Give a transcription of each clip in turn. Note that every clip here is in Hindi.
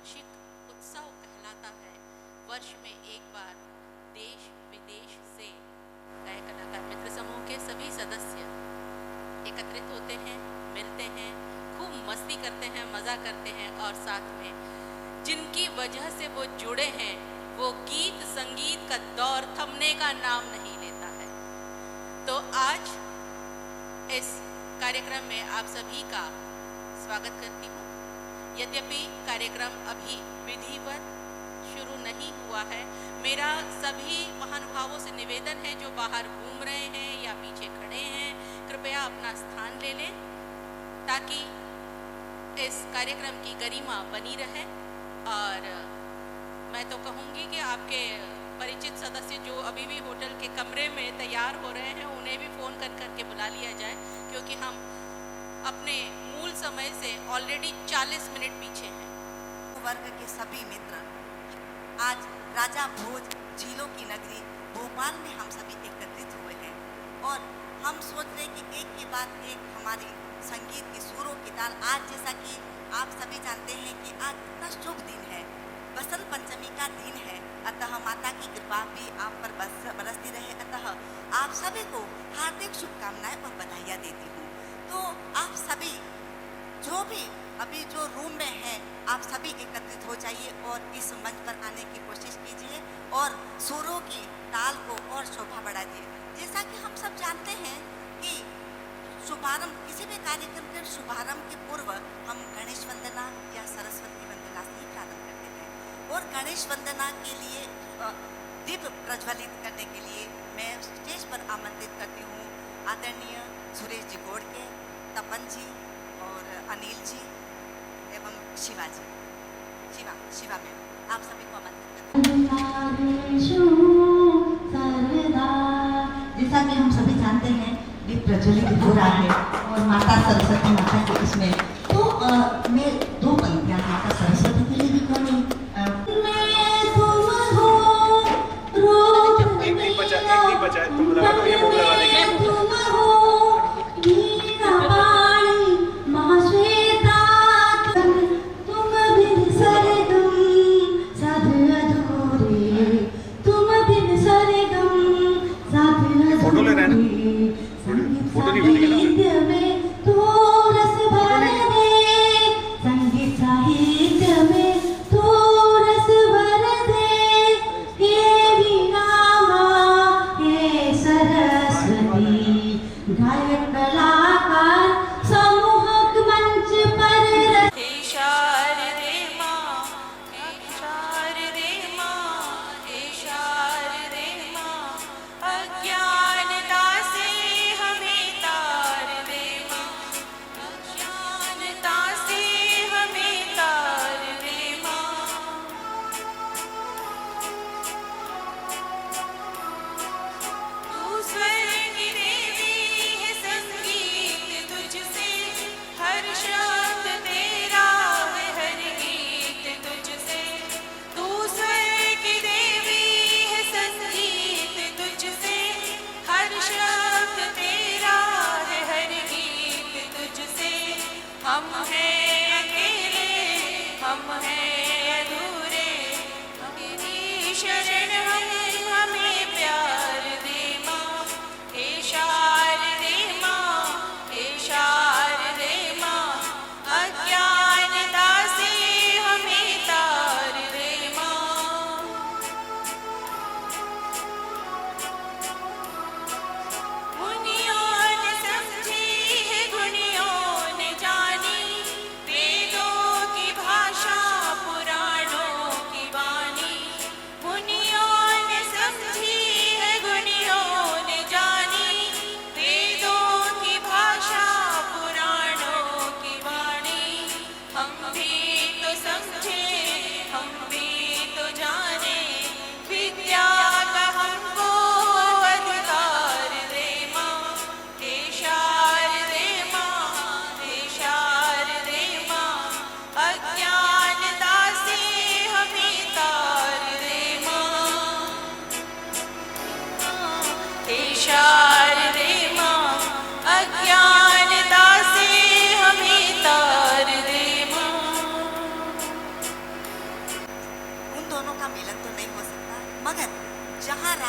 वार्षिक उत्सव कहलाता है। वर्ष में एक बार देश विदेश से गायक कलाकार मित्र समूह के सभी सदस्य एकत्रित होते हैं, मिलते हैं, खूब मस्ती करते हैं, मज़ा करते हैं और साथ में जिनकी वजह से वो जुड़े हैं वो गीत संगीत का दौर थमने का नाम नहीं लेता है। तो आज इस कार्यक्रम में आप सभी का स्वागत करती हूँ। यद्यपि कार्यक्रम अभी विधिवत शुरू नहीं हुआ है, मेरा सभी महानुभावों से निवेदन है जो बाहर घूम रहे हैं या पीछे खड़े हैं, कृपया अपना स्थान ले लें ताकि इस कार्यक्रम की गरिमा बनी रहे। और मैं तो कहूँगी कि आपके परिचित सदस्य जो अभी भी होटल के कमरे में तैयार हो रहे हैं उन्हें भी फ़ोन कर करके बुला लिया जाए, क्योंकि हम अपने मूल समय से ऑलरेडी 40 मिनट पीछे हैं। वर्ग के सभी मित्र आज राजा भोज झीलों की नगरी भोपाल में हम सभी एकत्रित हुए हैं और हम सोच रहे कि एक के बाद एक हमारी संगीत की सुरों की ताल। आज जैसा कि आप सभी जानते हैं कि आज इतना शुभ दिन है, बसंत पंचमी का दिन है, अतः माता की कृपा भी आप पर बरसती रहे। अतः आप सभी को हार्दिक शुभकामनाएं और बधाइयाँ देती हूँ। तो आप सभी जो भी अभी जो रूम में हैं आप सभी एकत्रित हो जाइए और इस मंच पर आने की कोशिश कीजिए और सुरों की ताल को और शोभा बढ़ाइए। जैसा कि हम सब जानते हैं कि शुभारंभ किसी भी कार्यक्रम के शुभारंभ के पूर्व हम गणेश वंदना या सरस्वती वंदना से ही प्रारंभ करते हैं और गणेश वंदना के लिए दीप प्रज्वलित करने के लिए मैं स्टेज पर आमंत्रित करती हूँ आदरणीय सुरेश जी गोड़के, तपन जी और अनिल जी एवं शिवाजी। शिवा मैम, आप सभी को आमंत्रित करती हूँ। जैसा कि हम सभी जानते हैं दीप प्रज्वलित हो रहा है और माता सरस्वती माता के इसमें तो मैं दो पंक्तियाँ माता सरस्वती के लिए भी कहूँगी। एक बचा है, तुम लगा दो, ये भोग लगा देंगे। फोटो ले रहे हैं ना? फोटो नहीं मिलेगी ना? संगीत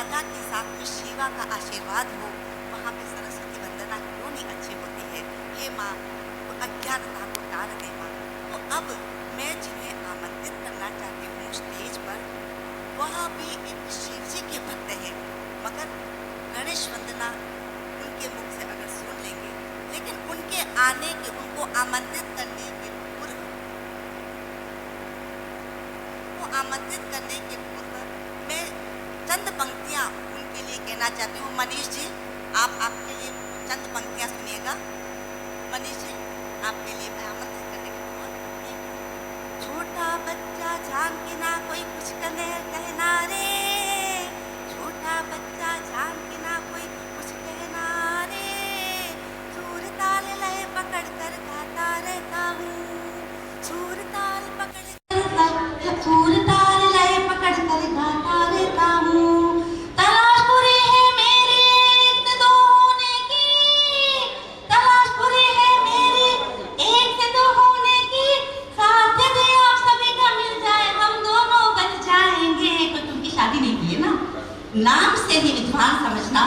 राधा के साथ में शिवा का आशीर्वाद हो, वहाँ पे सरस्वती वंदना क्यों नहीं अच्छी होती है। हे माँ, वो अज्ञानता को टाल दे माँ। तो अब मैं जिन्हें आमंत्रित करना चाहती हूँ स्टेज पर, वह भी एक शिव जी के भक्त हैं, मगर गणेश वंदना उनके मुख से अगर सुन लेंगे, लेकिन उनके आने के, उनको आमंत्रित करने के पूर्व मैं चंद पंक्तियाँ उनके लिए कहना चाहती हूँ। मनीष जी, आप आपके लिए चंद पंक्तियाँ सुनिएगा। मनीष जी, आपके लिए मैं आमंत्रित करने के पूर्व। छोटा बच्चा जान के ना कोई कुछ कहना रे, छोटा बच्चा जान के ना कोई कुछ कहना रे, सुर ताल लय पकड़ कर गाता रहता हूँ, सुर ताल लय पकड़ कर गाता रहता हूँ। तलाश पूरी है मेरी एक से दो होने की, तलाश पूरी है मेरी एक से दो होने की, साथ दे आप सभी का मिल जाए, हम दोनों बन जाएंगे। कोई तुमकी शादी नहीं की है ना, नाम से ही विद्वान समझना,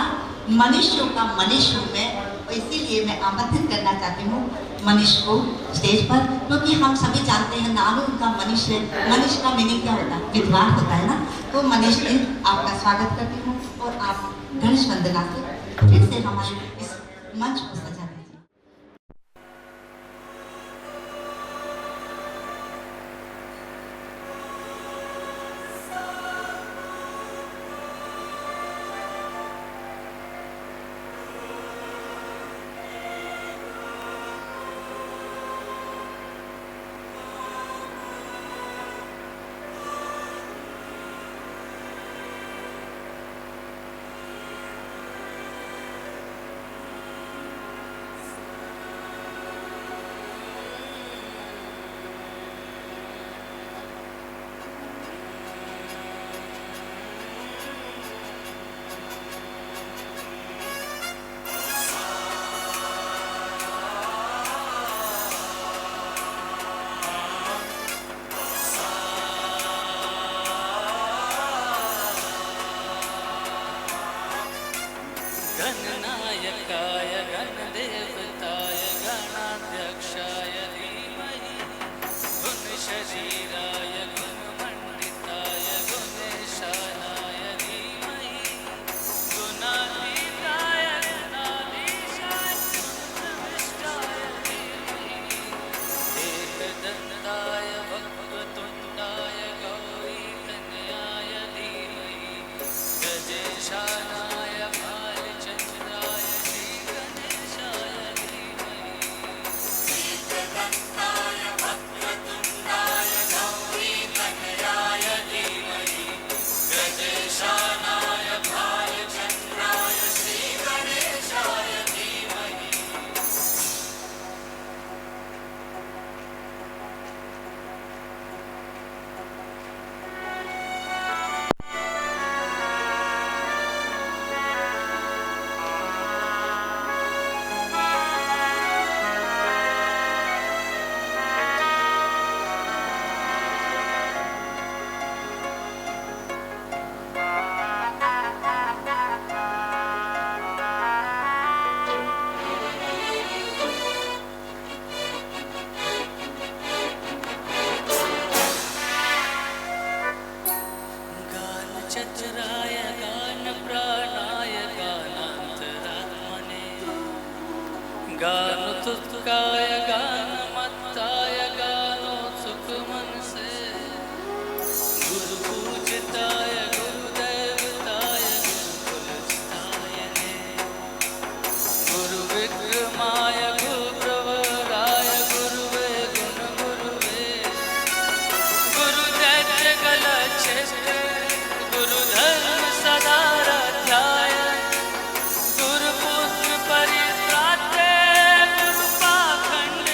मनुष्यों का मनुष्य हूँ मैं, और इसीलिए मैं आमंत्रित करना चाहती हूँ मनीष को स्टेज पर, क्योंकि हम सभी जानते हैं नाम उनका मनीष है। मनीष का मीनिंग क्या होता है? विद्वान होता है ना। तो मनीष जी, आपका स्वागत करती हूँ और आप गणेश वंदना से फिर से हमारे इस मंच को सजा दीजिए। गणनायकाय गणदेवताय गणाध्यक्षाय धीमहि, गुणशरीराय गुणमण्डिताय गुणेशानाय धीमहि, गुणातीताय गुणाधीशाय गुणप्रविष्टाय धीमहि, एकदन्ताय वक्रतुण्डाय गौरीकन्याय धीमहि, गजेशानाय चतुराय गान प्राणाय गानान्तरात्मने, गानुतुत्काय गानमत्ताय गानोत्सुकमनसे, गुरुपूजिताय गुरुदेवताय गुरुकुलस्थाय ने, गुरुविक्रमाय गुरुप्रवराय गुरुवे गुणगुरुवे, गुरुदैत्यकलक्षेत्रे गुरुधर्म सदाराध्याय, गुरुपुत्र परित्रात्रे गुरुपाखण्ड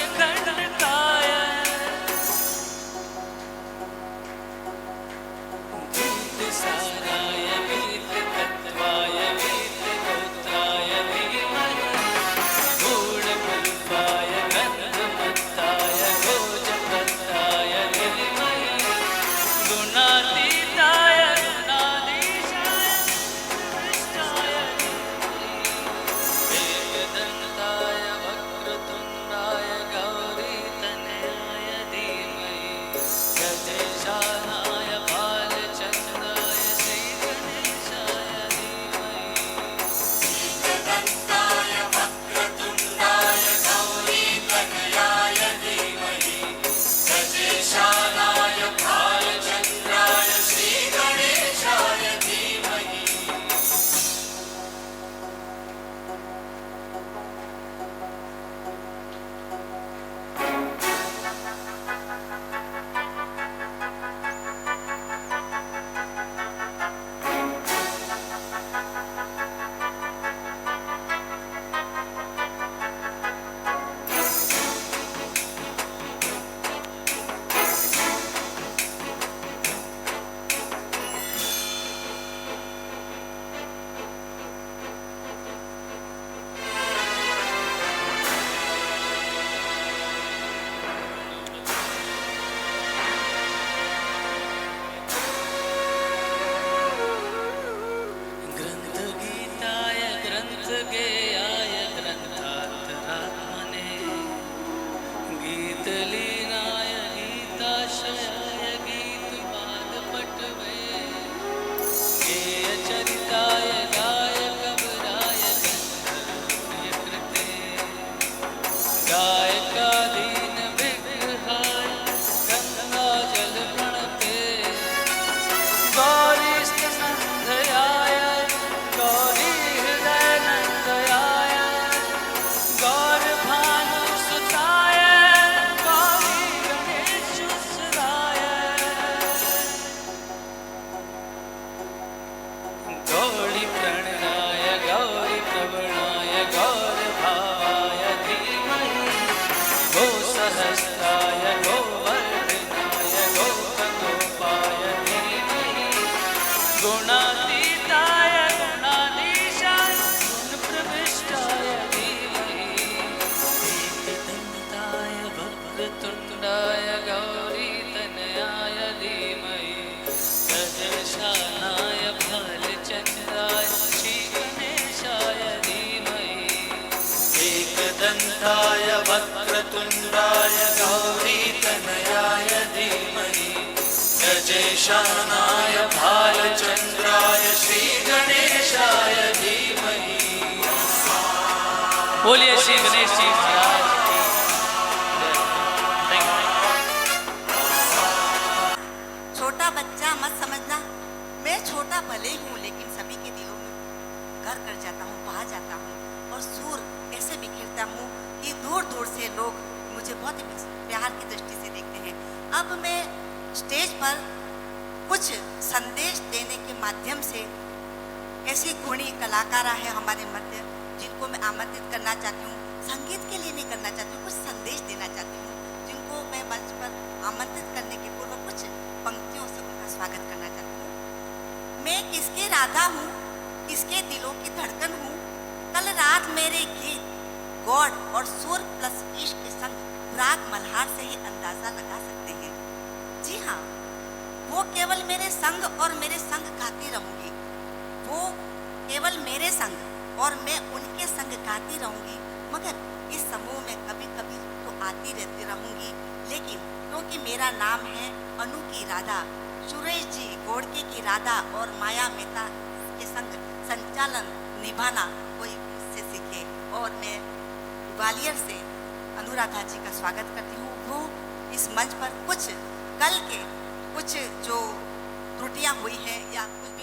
गाय का दीन विग्रहाय गंगा जल प्रणते गौरी स्तनंदयाय गौरी हृदय नंदयाय गौर भानुसुताय गौरी गणेशुसुताय गौरी प्रणयाय गौरी प्रवणाय गौर भावाय धीमहि गो सहस्राय गोवर्धनाय गोपगोपाय धीमहि गुणातीताय गुणाधीशाय गुणप्रविष्टाय धीमहि एकदन्ताय वक्रतुण्डाय गौरीतनयाय धीमहि गजेशानाय भालचन्द्राय श्रीगणेशाय धीमहि एकदन्ताय वक्रतुण्डाय गौरीतनयाय धीमहि गजेशानाय भालचन्द्राय श्रीगणेशाय धीमहि बोलिए श्री गणेश जी महाराज की जय। छोटा बच्चा मत समझना, मैं छोटा भले ही हूँ लेकिन सभी के दिलों में घर कर जाता हूँ, बहा जाता हूँ और सूर ऐसे बिखेरता हूँ कि दूर दूर से लोग मुझे बहुत ही प्यार की दृष्टि से देखते हैं। अब मैं स्टेज पर कुछ संदेश देने के माध्यम से ऐसी गुणी कलाकार है हमारे मध्य जिनको मैं आमंत्रित करना चाहती हूँ। संगीत के लिए नहीं करना चाहती हूँ, कुछ संदेश देना चाहती हूँ जिनको मैं मंच पर आमंत्रित करने के पूर्व कुछ पंक्तियों से उनका स्वागत करना चाहती हूँ। मैं किसके राधा हूँ, किसके दिलों की धड़कन हूँ। कल रात मेरे गीत गौड़ और सुर प्लस इश्क के संग राग मल्हार से ही अंदाजा लगा सकते हैं। जी हाँ, वो केवल मेरे संग और मेरे संग गाती रहूंगी, वो केवल मेरे संग और मैं उनके संग गाती रहूंगी। मगर इस समूह में कभी कभी तो आती रहती रहूंगी, लेकिन क्योंकि मेरा नाम है अनु की राधा, सुरेश जी गोड़के की राधा और माया मेहता के संग संचालन निभाना कोई मुझसे सीखे। और मैं ग्वालियर से अनुराधा जी का स्वागत करती हूँ। वो इस मंच पर कुछ कल के कुछ जो त्रुटियां हुई हैं या कुछ